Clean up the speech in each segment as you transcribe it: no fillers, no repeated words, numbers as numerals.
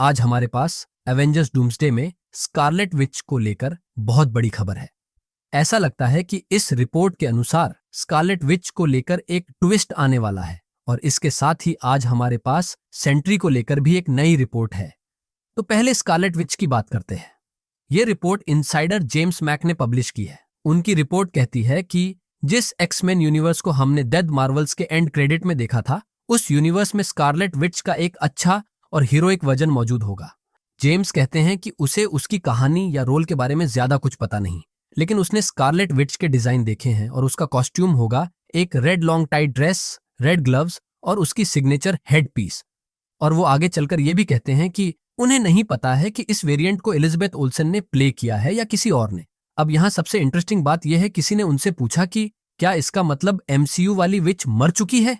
आज हमारे पास Avengers doomsday में स्कारलेट विच को लेकर बहुत बड़ी खबर है। ऐसा लगता है कि इस रिपोर्ट के अनुसार स्कारलेट विच को लेकर एक ट्विस्ट आने वाला है और इसके साथ ही आज हमारे पास सेंट्री को लेकर भी एक नई रिपोर्ट है। तो पहले स्कारलेट विच की बात करते हैं। ये रिपोर्ट इनसाइडर जेम्स मैक ने पब्लिश की है। उनकी रिपोर्ट कहती है कि जिस एक्समैन यूनिवर्स को हमने डेड मार्वल्स के एंड क्रेडिट में देखा था, उस यूनिवर्स में स्कारलेट विच का एक अच्छा और हीरोइक वर्जन मौजूद होगा। जेम्स कहते हैं कि उसे उसकी कहानी या रोल के बारे में ज्यादा कुछ पता नहीं, लेकिन उसने स्कारलेट विच के डिजाइन देखे हैं और उसका कॉस्ट्यूम होगा एक red long tight dress, red gloves और उसकी सिग्नेचर हेड पीस। और वो आगे चलकर ये भी कहते हैं कि उन्हें नहीं पता है कि इस वेरिएंट को एलिजाबेथ ओल्सन ने प्ले किया है या किसी और ने। अब यहाँ सबसे इंटरेस्टिंग बात यह है, किसी ने उनसे पूछा कि क्या इसका मतलब एमसीयू वाली विच मर चुकी है?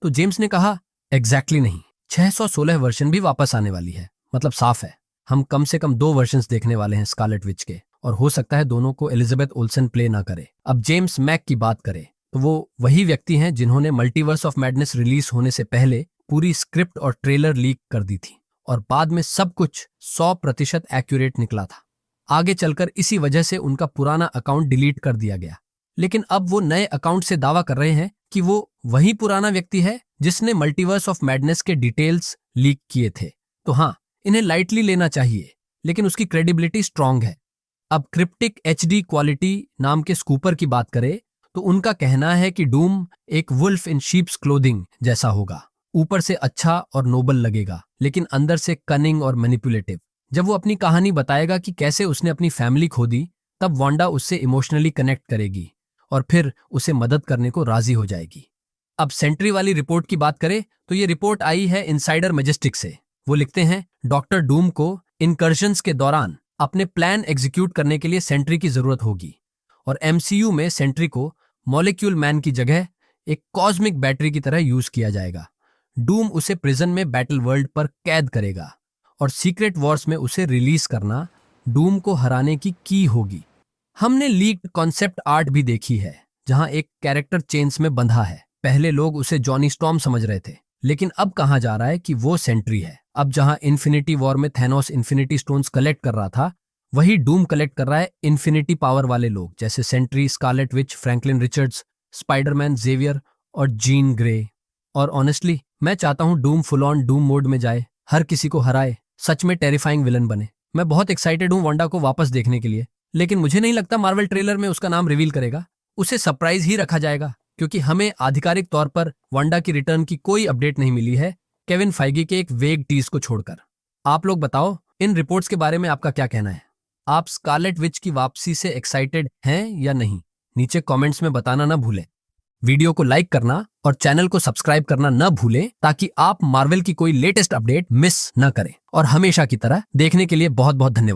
तो जेम्स ने कहा एग्जैक्टली नहीं, 616 वर्जन भी वापस आने वाली है। मतलब साफ है, हम कम से कम 2 वर्जन्स देखने वाले हैं स्कारलेट विच के, और हो सकता है दोनों को एलिजाबेथ ओल्सन प्ले ना करे। अब जेम्स मैक की बात करें तो वो वही व्यक्ति हैं जिन्होंने मल्टीवर्स ऑफ मैडनेस रिलीज होने से पहले पूरी स्क्रिप्ट और ट्रेलर लीक कर दी थी और बाद में सब कुछ 100% एक्यूरेट निकला था। आगे चलकर इसी वजह से उनका पुराना अकाउंट डिलीट कर दिया गया, लेकिन अब वो नए अकाउंट से दावा कर रहे हैं कि वो वही पुराना व्यक्ति है जिसने मल्टीवर्स ऑफ मैडनेस के डिटेल्स लीक किए थे। तो हाँ, इन्हें लाइटली लेना चाहिए, लेकिन उसकी क्रेडिबिलिटी स्ट्रांग है। अब क्रिप्टिक HD क्वालिटी नाम के स्कूपर की बात करें तो उनका कहना है कि डूम एक वुल्फ इन शीप्स क्लोथिंग जैसा होगा। ऊपर से अच्छा और नोबल लगेगा, लेकिन अंदर से कनिंग और मैनिपुलेटिव। जब वो अपनी कहानी बताएगा कि कैसे उसने अपनी फैमिली खो दी, तब वांडा उससे इमोशनली कनेक्ट करेगी और फिर उसे मदद करने को राजी हो जाएगी। अब सेंट्री वाली रिपोर्ट की बात करें तो ये रिपोर्ट आई है इनसाइडर मैजेस्टिक से। वो लिखते हैं डॉक्टर डूम को इनकर्जन्स के दौरान अपने प्लान एग्जीक्यूट करने के लिए सेंट्री की जरूरत होगी और MCU में सेंट्री को मॉलिक्यूल मैन की जगह एक कॉस्मिक बैटरी की तरह यूज किया जाएगा। डूम उसे प्रिजन में बैटल वर्ल्ड पर कैद करेगा और सीक्रेट वॉर्स में उसे रिलीज करना डूम को हराने की की होगी। हमने लीक्ड कॉन्सेप्ट आर्ट भी देखी है जहां एक कैरेक्टर चेन्स में बंधा है। पहले लोग उसे जॉनी स्टॉर्म समझ रहे थे, लेकिन अब कहा जा रहा है कि वो सेंट्री है। अब जहां इन्फिनिटी वॉर में थैनोस इन्फिनिटी स्टोन्स कलेक्ट कर रहा था, वही डूम कलेक्ट कर रहा है इन्फिनिटी पावर वाले लोग जैसे Sentry, Scarlet Witch, Franklin Richards, Spiderman Xavier और जीन ग्रे। और ऑनेस्टली मैं चाहता हूं Doom full on Doom mode में जाए, हर किसी को हराए, सच में टेरिफाइंग विलन बने। मैं बहुत एक्साइटेड हूं वांडा को वापस देखने के लिए, लेकिन मुझे नहीं लगता मार्वल ट्रेलर में उसका नाम रिवील करेगा। उसे सरप्राइज ही रखा जाएगा, क्योंकि हमें आधिकारिक तौर पर वांडा की रिटर्न की कोई अपडेट नहीं मिली है, केविन फाइगी के एक वेग टीज को छोड़कर। आप लोग बताओ, इन रिपोर्ट्स के बारे में आपका क्या कहना है? आप स्कारलेट विच की वापसी से एक्साइटेड हैं या नहीं? नीचे कमेंट्स में बताना ना भूलें। वीडियो को लाइक करना और चैनल को सब्सक्राइब करना न भूलें, ताकि आप मार्वल की कोई लेटेस्ट अपडेट मिस न करें। और हमेशा की तरह देखने के लिए बहुत बहुत धन्यवाद।